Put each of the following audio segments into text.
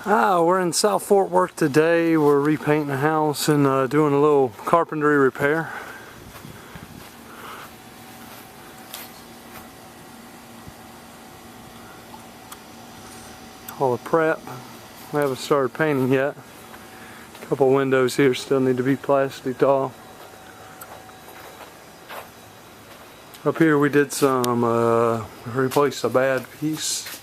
We're in South Fort Worth today. We're repainting a house and doing a little carpentry repair. All the prep. We haven't started painting yet. A couple windows here still need to be plasticed off. Up here we did some replace a bad piece.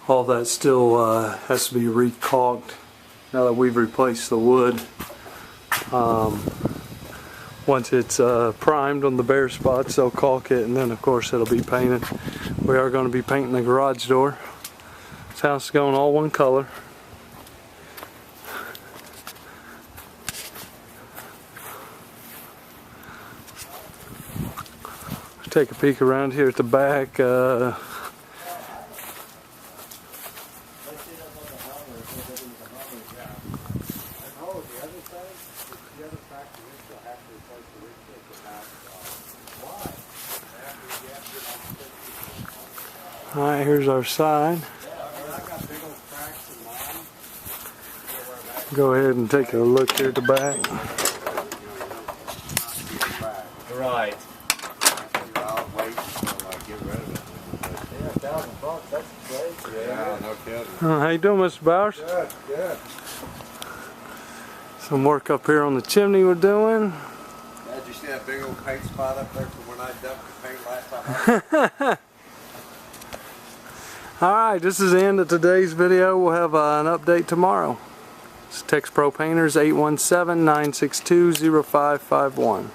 All that still has to be re-caulked now that we've replaced the wood. Once it's primed on the bare spots, they'll caulk it, and then of course it'll be painted. We are going to be painting the garage door. This house is going all one color. Let's take a peek around here at the back. Alright, here's our side. Go ahead and take a look here at the back. Right. How you doing, Mr. Bowers? Good, good. Some work up here on the chimney we're doing. Did you see that big old paint spot up there from when I dumped the paint last time? Alright, this is the end of today's video. We'll have an update tomorrow. It's Tex Pro Painters, 817-962-0551.